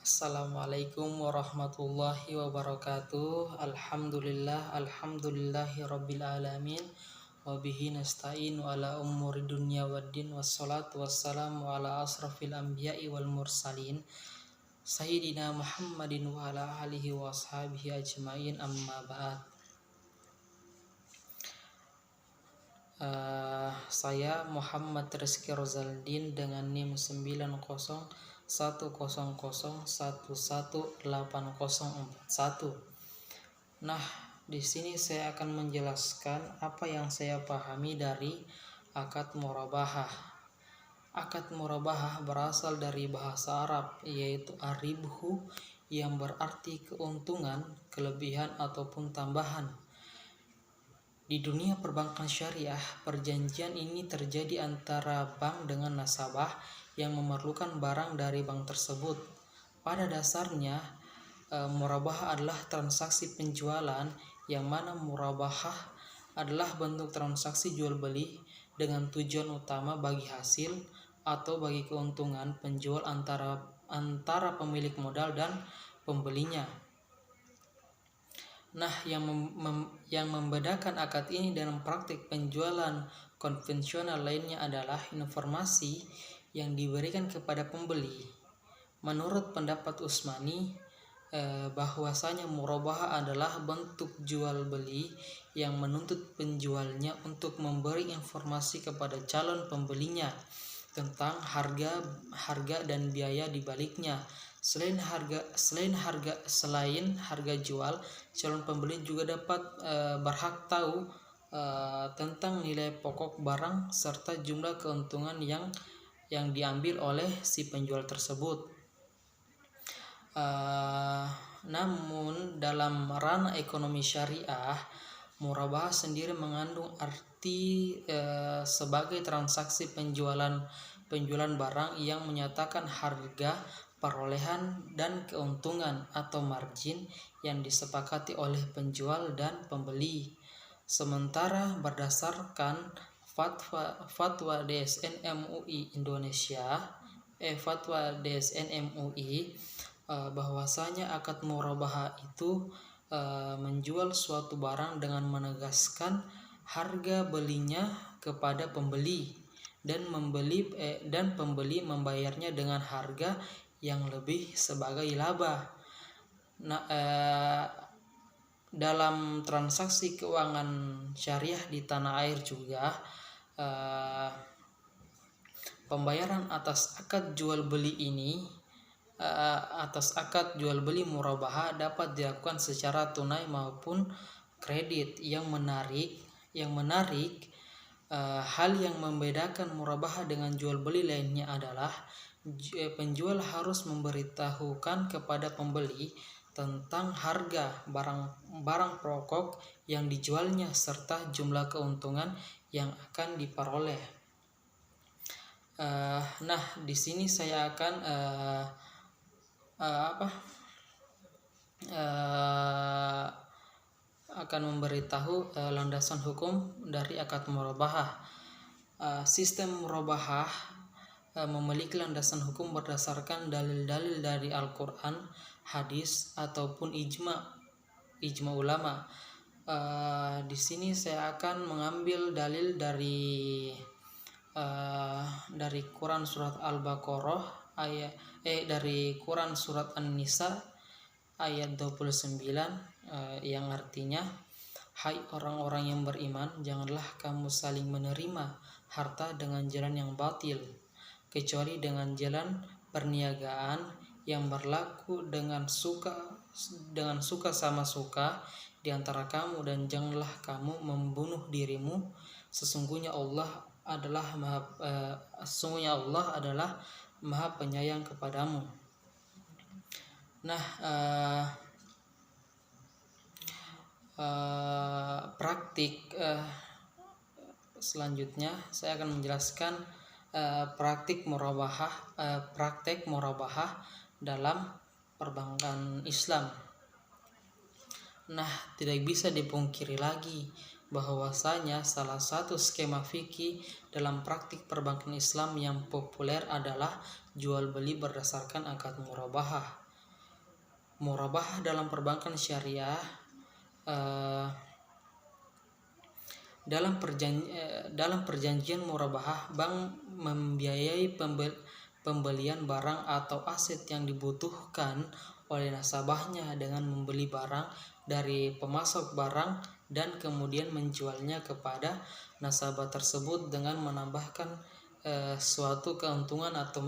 Assalamualaikum warahmatullahi wabarakatuh. Alhamdulillahi rabbil alamin. Wabihi nasta'inu ala umuri dunya waddin. Wassalatu wassalamu ala asrafil anbiya'i wal mursalin Sayyidina Muhammadin wa ala alihi wa ashabihi ajma'in, amma ba'd. Saya Muhammad Rizky Rozaldin dengan NIM 9010118041. Nah, di sini saya akan menjelaskan apa yang saya pahami dari akad murabahah. Akad murabahah berasal dari bahasa Arab, yaitu aribhu, yang berarti keuntungan, kelebihan ataupun tambahan. Di dunia perbankan syariah, perjanjian ini terjadi antara bank dengan nasabah yang memerlukan barang dari bank tersebut. Pada dasarnya, murabahah adalah transaksi penjualan, yang mana murabahah adalah bentuk transaksi jual beli dengan tujuan utama bagi hasil atau bagi keuntungan penjual antara pemilik modal dan pembelinya. Nah, yang membedakan akad ini dalam praktik penjualan konvensional lainnya adalah informasi yang diberikan kepada pembeli. Menurut pendapat Utsmani, bahwasanya murabahah adalah bentuk jual beli yang menuntut penjualnya untuk memberi informasi kepada calon pembelinya tentang harga dan biaya di baliknya. Selain harga jual, calon pembeli juga dapat berhak tahu tentang nilai pokok barang serta jumlah keuntungan yang diambil oleh si penjual tersebut. Namun dalam ranah ekonomi syariah, murabahah sendiri mengandung arti sebagai transaksi penjualan barang yang menyatakan harga, perolehan, dan keuntungan atau margin yang disepakati oleh penjual dan pembeli. Sementara berdasarkan fatwa DSN MUI Indonesia, bahwasanya akad murabahah itu menjual suatu barang dengan menegaskan harga belinya kepada pembeli dan pembeli membayarnya dengan harga yang lebih sebagai laba. Nah, dalam transaksi keuangan syariah di tanah air juga, pembayaran atas akad jual beli murabahah dapat dilakukan secara tunai maupun kredit. Yang menarik, hal yang membedakan murabahah dengan jual beli lainnya adalah penjual harus memberitahukan kepada pembeli tentang harga barang pokok yang dijualnya serta jumlah keuntungan yang akan diperoleh. Nah, di sini saya akan memberitahu landasan hukum dari akad murabahah. Sistem murabahah memiliki landasan hukum berdasarkan dalil-dalil dari Al-Quran, hadis, ataupun ijma ulama. Di sini saya akan mengambil dalil dari Quran surat Al-Baqarah dari Quran surat An-Nisa ayat 29, yang artinya, hai orang-orang yang beriman, janganlah kamu saling menerima harta dengan jalan yang batil, kecuali dengan jalan perniagaan yang berlaku dengan suka sama suka di antara kamu, dan janganlah kamu membunuh dirimu. Sesungguhnya Allah adalah Maha Penyayang kepadamu. Nah, praktik selanjutnya saya akan menjelaskan praktek murabahah dalam perbankan Islam. Nah, tidak bisa dipungkiri lagi bahwasanya salah satu skema fikih dalam praktik perbankan Islam yang populer adalah jual beli berdasarkan akad murabahah. Murabahah dalam perbankan syariah, dalam perjanjian murabahah, bank membiayai pembelian barang atau aset yang dibutuhkan oleh nasabahnya dengan membeli barang dari pemasok barang dan kemudian menjualnya kepada nasabah tersebut dengan menambahkan suatu keuntungan atau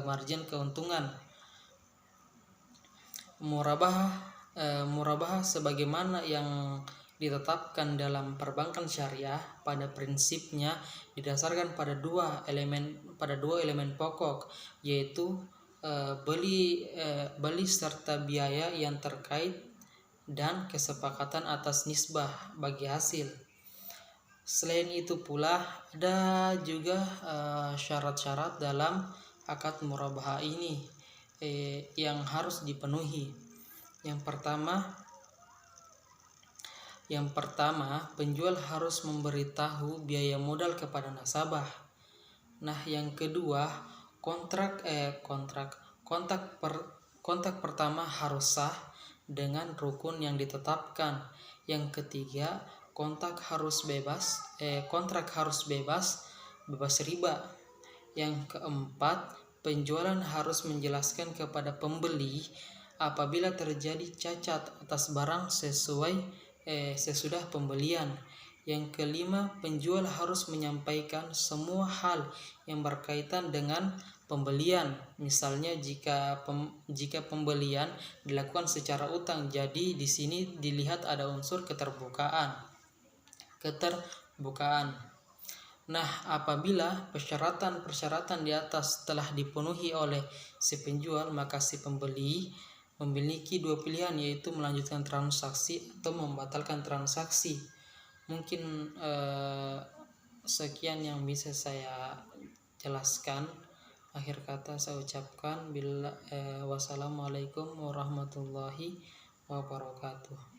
margin keuntungan. Murabahah sebagaimana yang ditetapkan dalam perbankan syariah pada prinsipnya didasarkan pada dua elemen pokok, yaitu beli serta biaya yang terkait dan kesepakatan atas nisbah bagi hasil. Selain itu pula ada juga syarat-syarat dalam akad murabahah ini yang harus dipenuhi. Yang pertama, penjual harus memberitahu biaya modal kepada nasabah. Nah, yang kedua, kontak pertama harus sah dengan rukun yang ditetapkan. Yang ketiga, kontrak harus bebas riba. Yang keempat, penjualan harus menjelaskan kepada pembeli apabila terjadi cacat atas barang sesudah pembelian. Yang kelima, penjual harus menyampaikan semua hal yang berkaitan dengan pembelian. Misalnya jika pembelian dilakukan secara utang, jadi di sini dilihat ada unsur keterbukaan. Nah, apabila persyaratan di atas telah dipenuhi oleh si penjual, maka si pembeli memiliki dua pilihan, yaitu melanjutkan transaksi atau membatalkan transaksi. Mungkin sekian yang bisa saya jelaskan. Akhir kata saya ucapkan wassalamualaikum warahmatullahi wabarakatuh.